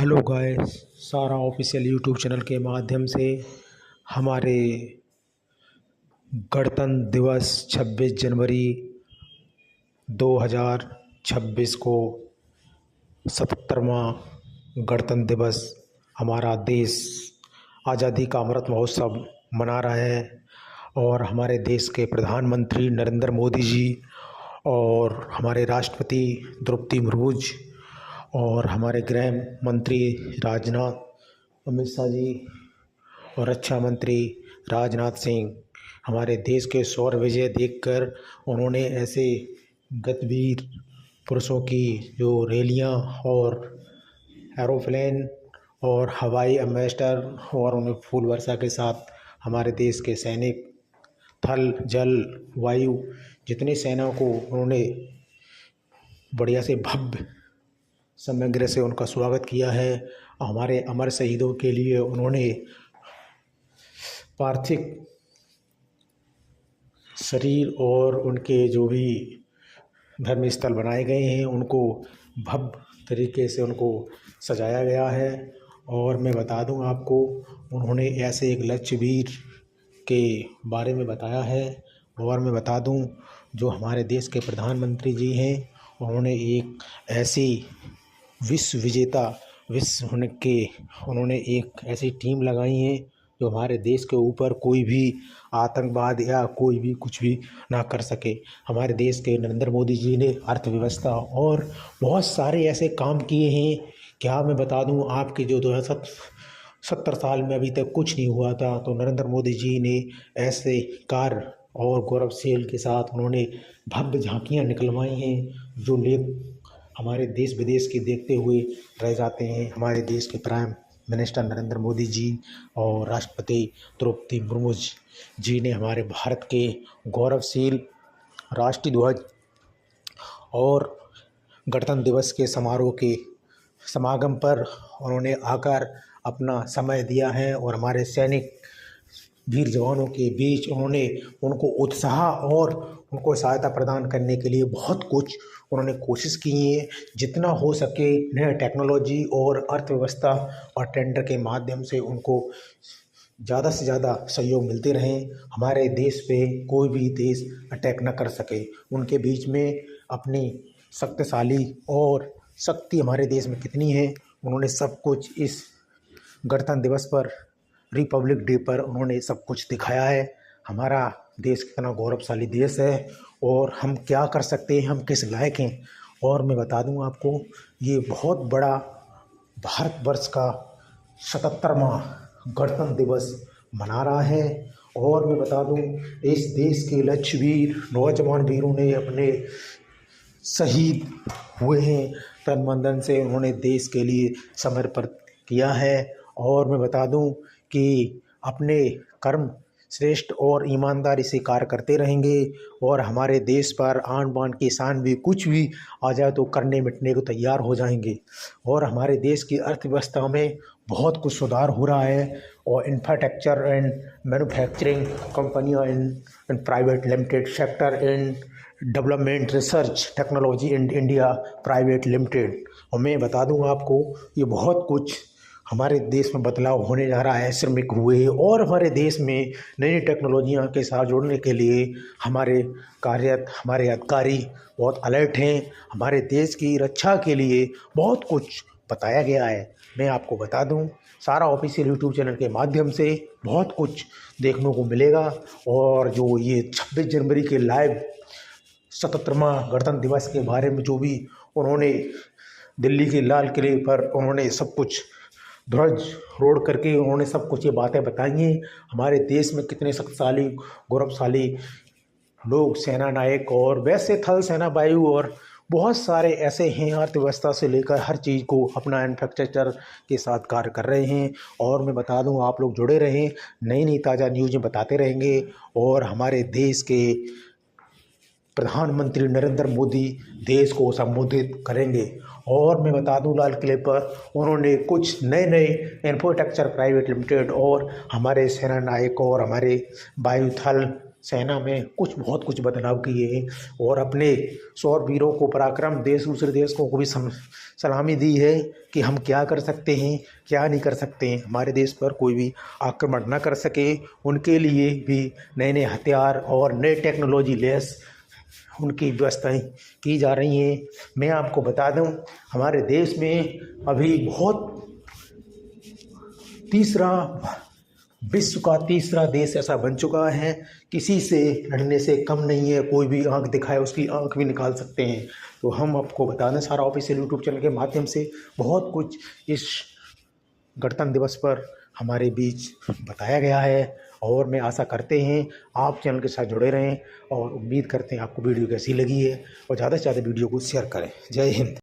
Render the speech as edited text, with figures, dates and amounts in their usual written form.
Hello guys, सारा official YouTube channel के माध्यम से हमारे गणतंत्र दिवस 26 जनवरी 2026 को 77वां गणतंत्र दिवस हमारा देश आज़ादी का अमृत महोत्सव मना रहा है। और हमारे देश के प्रधानमंत्री नरेंद्र मोदी जी और हमारे राष्ट्रपति द्रौपदी मुर्मू जी और हमारे गृह मंत्री राजनाथ अमित शाह जी और रक्षा मंत्री राजनाथ सिंह हमारे देश के शौर्य विजय देखकर उन्होंने ऐसे गतिवीर पुरुषों की जो रैलियां और एरोप्लेन और हवाई एम्बेसडर और उन्हें फूल वर्षा के साथ हमारे देश के सैनिक थल जल वायु जितनी सेना को उन्होंने बढ़िया से भव्य समग्र से उनका स्वागत किया है। हमारे अमर शहीदों के लिए उन्होंने पार्थिव शरीर और उनके जो भी धर्म स्थल बनाए गए हैं उनको भव्य तरीके से उनको सजाया गया है। और मैं बता दूं आपको, उन्होंने ऐसे एक लक्ष्यवीर के बारे में बताया है। और मैं बता दूं, जो हमारे देश के प्रधानमंत्री जी हैं उन्होंने एक ऐसी विश्व विजेता उन्होंने एक ऐसी टीम लगाई है जो हमारे देश के ऊपर कोई भी आतंकवाद या कोई भी कुछ भी ना कर सके। हमारे देश के नरेंद्र मोदी जी ने अर्थव्यवस्था और बहुत सारे ऐसे काम किए हैं। क्या मैं बता दूं आपके जो 2070 साल में अभी तक कुछ नहीं हुआ था, तो नरेंद्र मोदी जी ने ऐसे कार्य और गौरवशाली के साथ उन्होंने भव्य झांकियाँ निकलवाई हैं जो हमारे देश विदेश की देखते हुए रह जाते हैं। हमारे देश के प्राइम मिनिस्टर नरेंद्र मोदी जी और राष्ट्रपति द्रौपदी मुर्मू जी ने हमारे भारत के गौरवशील राष्ट्रीय ध्वज और गणतंत्र दिवस के समारोह के समागम पर उन्होंने आकर अपना समय दिया है। और हमारे सैनिक वीर जवानों के बीच उन्होंने उनको उत्साह और उनको सहायता प्रदान करने के लिए बहुत कुछ उन्होंने कोशिश की है। जितना हो सके नए टेक्नोलॉजी और अर्थव्यवस्था और टेंडर के माध्यम से उनको ज़्यादा से ज़्यादा सहयोग मिलते रहें, हमारे देश पे कोई भी देश अटैक न कर सके। उनके बीच में अपनी शक्तिशाली और शक्ति हमारे देश में कितनी है उन्होंने सब कुछ इस गणतंत्र दिवस पर, रिपब्लिक डे पर उन्होंने सब कुछ दिखाया है। हमारा देश कितना गौरवशाली देश है और हम क्या कर सकते हैं, हम किस लायक हैं। और मैं बता दूं आपको, ये बहुत बड़ा भारतवर्ष का 77वां गणतंत्र दिवस मना रहा है। और मैं बता दूं, इस देश के लक्ष्यवीर नौजवान वीरों ने अपने शहीद हुए हैं, तन मन धन से उन्होंने देश के लिए समर्पण किया है। और मैं बता दूं कि अपने कर्म श्रेष्ठ और ईमानदारी से कार्य करते रहेंगे और हमारे देश पर आन बान की शान भी कुछ भी आ जाए तो करने मिटने को तैयार हो जाएंगे। और हमारे देश की अर्थव्यवस्था में बहुत कुछ सुधार हो रहा है। और इंफ्रास्ट्रक्चर एंड मैन्युफैक्चरिंग कंपनियां in private limited sector in development research technology in India private limited. और मैं बता दूं आपको, ये बहुत कुछ हमारे देश में बदलाव होने जा रहा है। श्रमिक हुए और हमारे देश में नई नई टेक्नोलॉजियाँ के साथ जोड़ने के लिए हमारे अधिकारी बहुत अलर्ट हैं। हमारे देश की रक्षा के लिए बहुत कुछ बताया गया है। मैं आपको बता दूं, सारा ऑफिशियल यूट्यूब चैनल के माध्यम से बहुत कुछ देखने को मिलेगा। और जो ये 26 जनवरी के लाइव 77वां गणतंत्र दिवस के बारे में जो भी उन्होंने दिल्ली के लाल किले पर उन्होंने सब कुछ ध्वज रोड करके उन्होंने सब कुछ ये बातें बताई हैं। हमारे देश में कितने शक्तिशाली गौरवशाली लोग, सेना नायक और वैसे थल सेना वायु और बहुत सारे ऐसे हैं, अर्थव्यवस्था से लेकर हर चीज़ को अपना इंफ्रास्ट्रक्चर के साथ कार्य कर रहे हैं। और मैं बता दूं, आप लोग जुड़े रहें, नई नई ताज़ा न्यूज़ बताते रहेंगे। और हमारे देश के प्रधानमंत्री नरेंद्र मोदी देश को संबोधित करेंगे। और मैं बता दूं, लाल किले पर उन्होंने कुछ नए नए इंफ्रास्ट्रक्चर प्राइवेट लिमिटेड और हमारे सेना नायक और हमारे वायु थल सेना में बहुत कुछ बदलाव किए हैं और अपने शूरवीरों को पराक्रम देश दूसरे देश को भी सलामी दी है कि हम क्या कर सकते हैं क्या नहीं कर सकते हैं। हमारे देश पर कोई भी आक्रमण ना कर सके, उनके लिए भी नए नए हथियार और नए टेक्नोलॉजी लेस उनकी व्यवस्थाएं की जा रही हैं। मैं आपको बता दूं, हमारे देश में अभी विश्व का तीसरा देश ऐसा बन चुका है, किसी से लड़ने से कम नहीं है। कोई भी आंख दिखाए उसकी आंख भी निकाल सकते हैं। तो हम आपको बता दें, सारा ऑफिशियल यूट्यूब चैनल के माध्यम से बहुत कुछ इस गणतंत्र दिवस पर हमारे बीच बताया गया है और मैं आशा करते हैं आप चैनल के साथ जुड़े रहें और उम्मीद करते हैं आपको वीडियो कैसी लगी है और ज़्यादा से ज़्यादा वीडियो को शेयर करें। जय हिंद।